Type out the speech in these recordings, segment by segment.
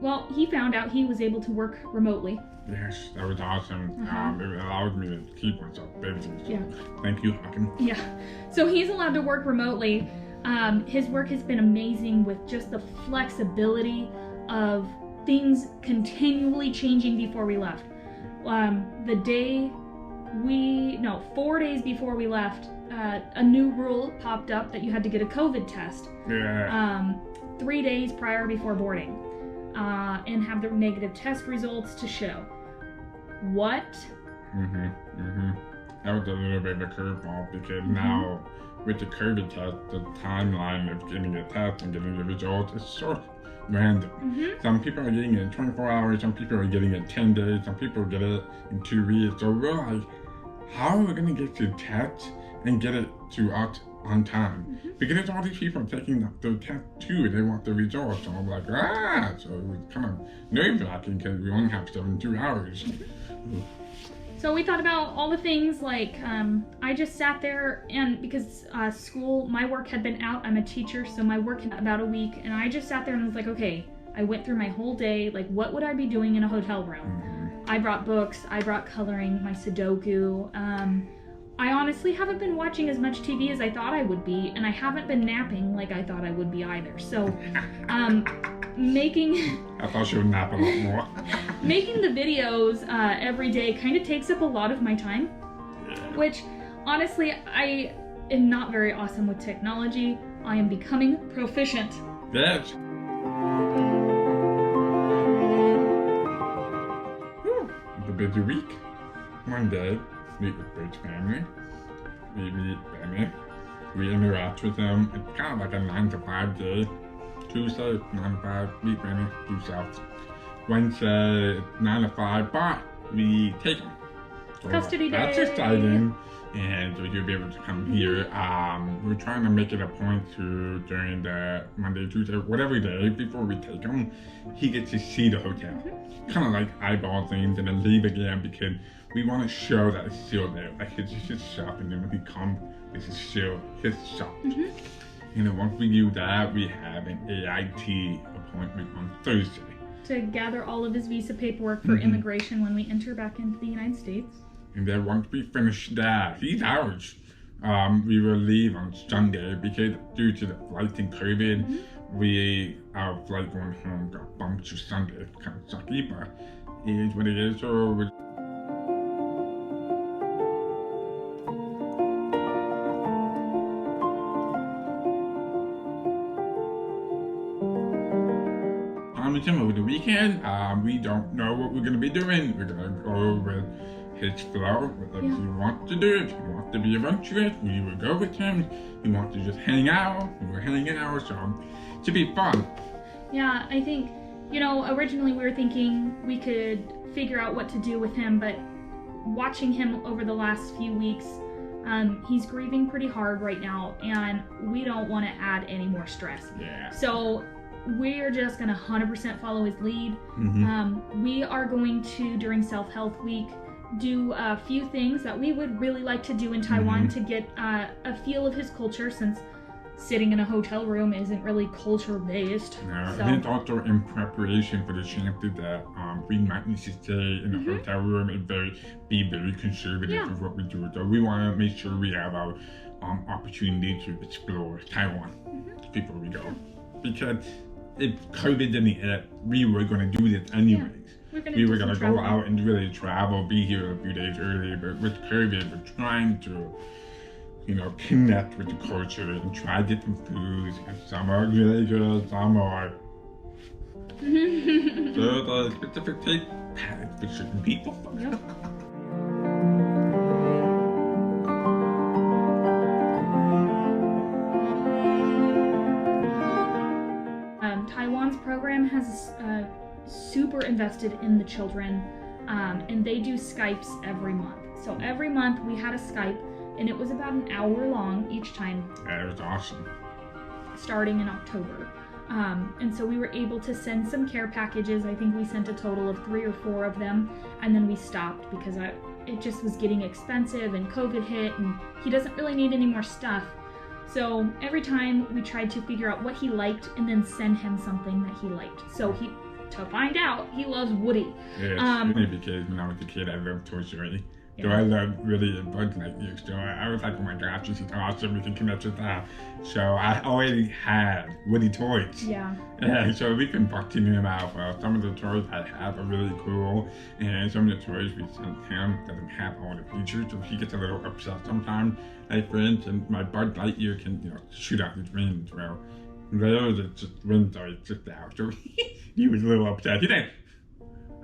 Well, he found out he was able to work remotely. Yes, that was awesome. It allowed me to keep myself busy. So Yeah. Thank you, Hawken. Yeah. So he's allowed to work remotely. His work has been amazing with just the flexibility of things continually changing before we left. 4 days before we left, a new rule popped up that you had to get a COVID test. Yeah. 3 days prior before boarding, and have the negative test results to show. What? That was a little bit of a curveball because now with the COVID test, the timeline of getting a test and getting the results is so random. Some people are getting it in 24 hours, some people are getting it in 10 days, some people get it in 2 weeks. So we're like, how are we going to get the test and get it to us on time? Because there's all these people taking the test too, and they want the results. So I'm like, so it was kind of nerve-wracking because we only have 72 hours. So we thought about all the things, like I just sat there, and because school, my work had been out, I'm a teacher, so my work had about a week, and I just sat there and was like, okay, I went through my whole day, like what would I be doing in a hotel room? I brought books, I brought coloring, my Sudoku. I honestly haven't been watching as much TV as I thought I would be, and I haven't been napping like I thought I would be either. So, I thought she would nap a lot more. Making the videos every day kind of takes up a lot of my time, which honestly, I am not very awesome with technology. I am becoming proficient. Yes. It's a busy week. One day, meet with Bert's family. We meet Benny. We interact with them. It's kind of like a 9 to 5 day. Tuesday, 9 to 5, meet Benny, due south. Wednesday, 9 to 5, but we take them. So Custody day. That's exciting. And so you'll be able to come here. We're trying to make it a point to, during the Monday, Tuesday, whatever day, before we take him, he gets to see the hotel. Kind of like eyeball things and then leave again, because we want to show that it's still there. Like it's just his shop, and then when he comes, this is still his shop. And then once we do that, we have an AIT appointment on Thursday. To gather all of his visa paperwork for immigration when we enter back into the United States. And then once we finish that, he's ours. We will leave on Sunday because due to the flight and COVID, our flight going home got bumped to Sunday. It's kind of sucky, but it is what it is. So over the weekend, we don't know what we're going to be doing. We're going to go with his flow, whatever he wants to do. If he wants to be adventurous, we will go with him. He wants to just hang out, we're hanging out, so it should be fun. Yeah, I think, originally we were thinking we could figure out what to do with him, but watching him over the last few weeks, he's grieving pretty hard right now, and we don't want to add any more stress. Yeah. So we're just going to 100% follow his lead. We are going to, during Self-Health Week, do a few things that we would really like to do in Taiwan to get a feel of his culture, since sitting in a hotel room isn't really culture-based. No, so. and it's also in preparation for the chances that we might need to stay in a hotel room and be very conservative with what we do. So we want to make sure we have our opportunity to explore Taiwan before we go. Because if COVID didn't hit, we were going to do this anyways. We were going to go out and really travel, be here a few days early, but with COVID, we're trying to, connect with the culture and try different foods. And some are really good, some are. So the specific taste palette for certain people. Yep. Taiwan's program has super invested in the children, and they do Skypes every month. So every month we had a Skype, and it was about an hour long each time. That was awesome. Starting in October. And so we were able to send some care packages. I think we sent a total of 3 or 4 of them, and then we stopped because it just was getting expensive, and COVID hit, and he doesn't really need any more stuff. So every time we tried to figure out what he liked and then send him something that he liked. So to find out, he loves Woody. Yeah, it's funny because when I was a kid, I loved Toy Story. So I loved really Buzz Lightyear. So I was like, oh my gosh, this is awesome. We can connect with that. So I already had Woody toys. Yeah. So we've been busting them out. Well, some of the toys I have are really cool, and some of the toys we sent him doesn't have all the features, so he gets a little upset sometimes. Like for instance, my Buzz Lightyear can, shoot out his wings. Well, those are just wings are just out. So he was a little upset. He's like,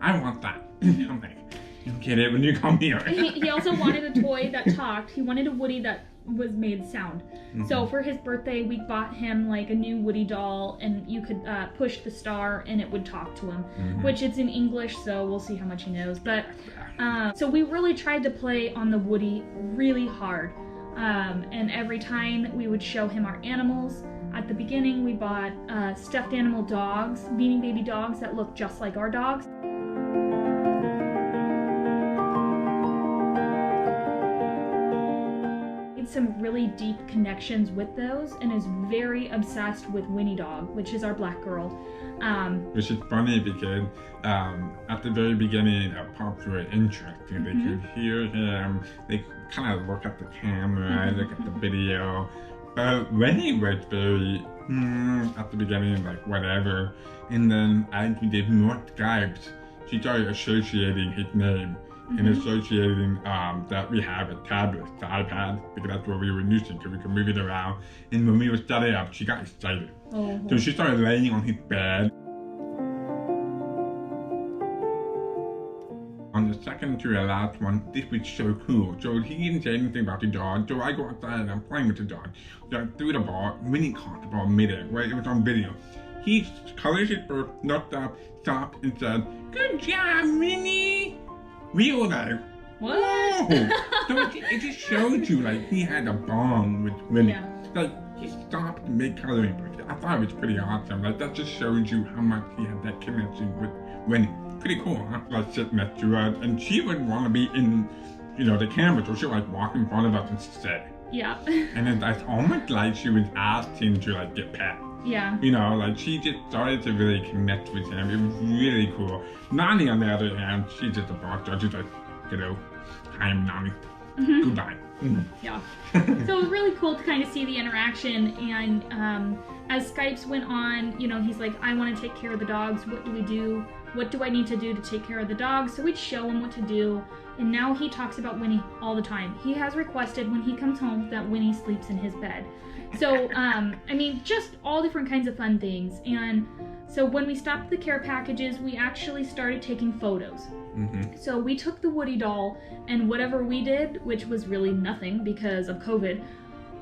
I want that. I'm like, you get it when you come here. He also wanted a toy that talked. He wanted a Woody that was made sound. So for his birthday, we bought him like a new Woody doll, and you could push the star and it would talk to him, which it's in English, so we'll see how much he knows. But so we really tried to play on the Woody really hard. And every time we would show him our animals. At the beginning, we bought stuffed animal dogs, Beanie Baby dogs that look just like our dogs. Some really deep connections with those, and is very obsessed with Winnie Dog, which is our black girl. Which is funny because at the very beginning of Pops were interesting. They could hear him, they kind of look at the camera, look at the video. But Winnie was very, at the beginning, like whatever. And then as we did more Skypes, she started associating his name. And associating that we have a tablet, the iPad, because that's what we were using, because we could move it around. And when we were setting up, she got excited. So she started laying on his bed. On the second to the last one, this was so cool. So he didn't say anything about the dog, so I go outside and I'm playing with the dog. So I threw the ball, Winnie caught the ball mid-air, right? It was on video. He colored his bird, looked up, stopped, and said, "Good job, Winnie!" We were like, what? So it just showed you like he had a bond with Winnie. Like he stopped mid-coloring. I thought it was pretty awesome. Like that just shows you how much he had that connection with Winnie. Pretty cool, huh? Like sitting next to her, and she wouldn't want to be in, the camera, so she would like walk in front of us and sit. Yeah. And then that's almost like she was asking to like get pet. Yeah. Like she just started to really connect with him. It was really cool. Nani, on the other hand, she's just a boss dog. She's like, I'm Nani. Goodbye. Yeah. So it was really cool to kind of see the interaction. And as Skypes went on, he's like, I want to take care of the dogs. What do we do? What do I need to do to take care of the dogs? So we'd show him what to do. And now he talks about Winnie all the time. He has requested when he comes home that Winnie sleeps in his bed. So, just all different kinds of fun things. And so when we stopped the care packages, we actually started taking photos. So we took the Woody doll, and whatever we did, which was really nothing because of COVID,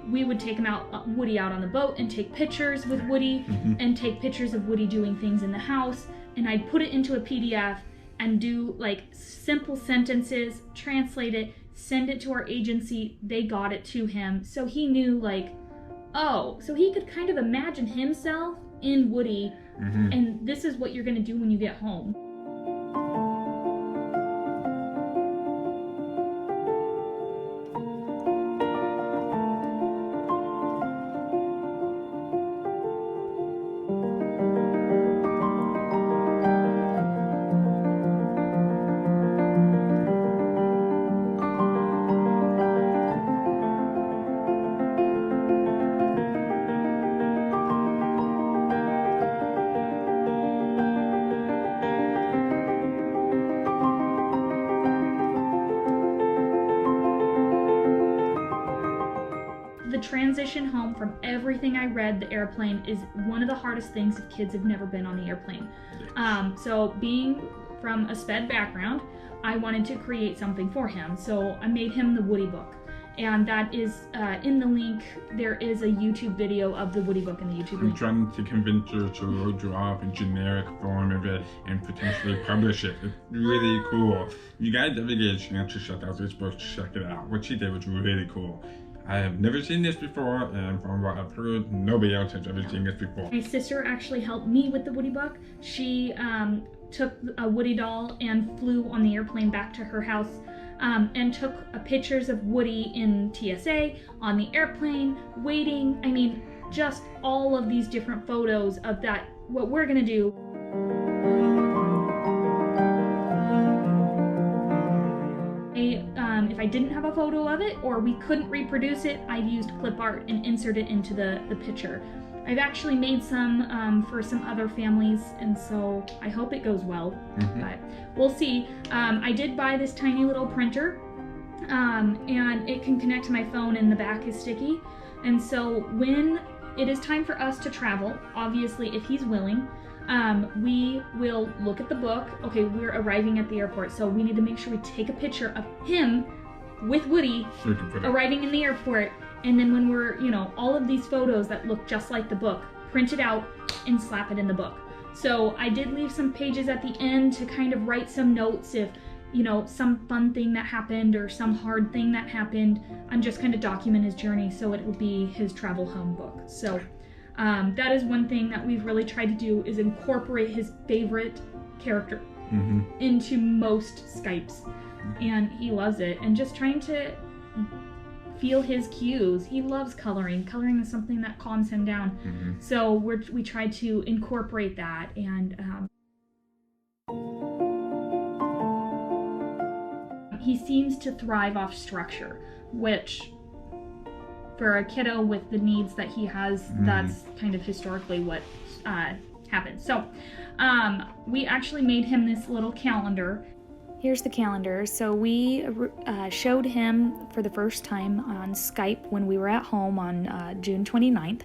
we would take Woody out on the boat and take pictures with Woody and take pictures of Woody doing things in the house. And I'd put it into a PDF and do like simple sentences, translate it, send it to our agency. They got it to him. So he knew so he could kind of imagine himself in Woody, and this is what you're going to do when you get home. The transition home, from everything I read, the airplane is one of the hardest things if kids have never been on the airplane. So being from a SPED background, I wanted to create something for him. So I made him the Woody book. And that is in the link. There is a YouTube video of the Woody book in the YouTube link. I'm trying to convince her to draw up a generic form of it and potentially publish it. It's really cool. If you guys ever get a chance to check out this book, check it out. What she did was really cool. I have never seen this before, and from what I've heard, nobody else has ever seen this before. My sister actually helped me with the Woody book. She took a Woody doll and flew on the airplane back to her house and took pictures of Woody in TSA, on the airplane, waiting. Just all of these different photos of that, what we're gonna do. if I didn't have a photo of it or we couldn't reproduce it, I've used clip art and insert it into the picture. I've actually made some for some other families, and so I hope it goes well, but we'll see. I did buy this tiny little printer, and it can connect to my phone, and the back is sticky. And so when it is time for us to travel, obviously if he's willing, we will look at the book. Okay, we're arriving at the airport, so we need to make sure we take a picture of him with Woody arriving in the airport. And then when we're, all of these photos that look just like the book, print it out and slap it in the book. So I did leave some pages at the end to kind of write some notes if, some fun thing that happened or some hard thing that happened, and just kind of document his journey so it will be his travel home book. So that is one thing that we've really tried to do, is incorporate his favorite character into most Skypes. And he loves it. And just trying to feel his cues. He loves coloring. Coloring is something that calms him down. So we try to incorporate that. And he seems to thrive off structure, which for a kiddo with the needs that he has, that's kind of historically what happens. So we actually made him this little calendar. Here's the calendar. So we showed him for the first time on Skype when we were at home on June 29th.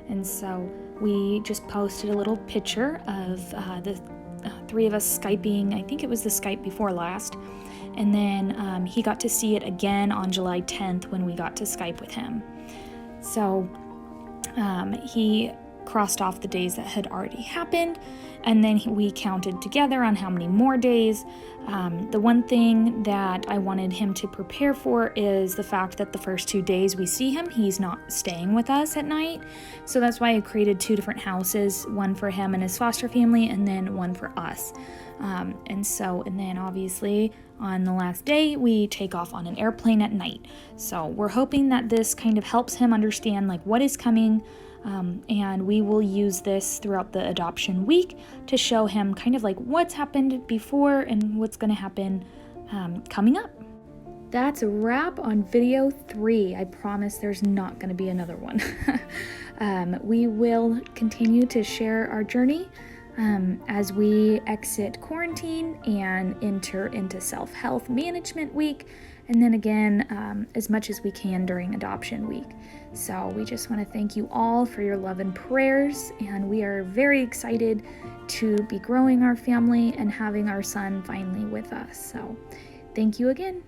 And so we just posted a little picture of the three of us Skyping. I think it was the Skype before last. And then he got to see it again on July 10th when we got to Skype with him. So he crossed off the days that had already happened, and then we counted together on how many more days. The one thing that I wanted him to prepare for is the fact that the first 2 days we see him, he's not staying with us at night. So that's why I created 2 different houses, one for him and his foster family, and then one for us. And then obviously on the last day, we take off on an airplane at night. So we're hoping that this kind of helps him understand like what is coming. And we will use this throughout the adoption week to show him kind of like what's happened before and what's going to happen coming up. That's a wrap on video 3. I promise there's not going to be another one. We will continue to share our journey as we exit quarantine and enter into self-health management week, and then again as much as we can during adoption week. So we just want to thank you all for your love and prayers, and we are very excited to be growing our family and having our son finally with us. So thank you again.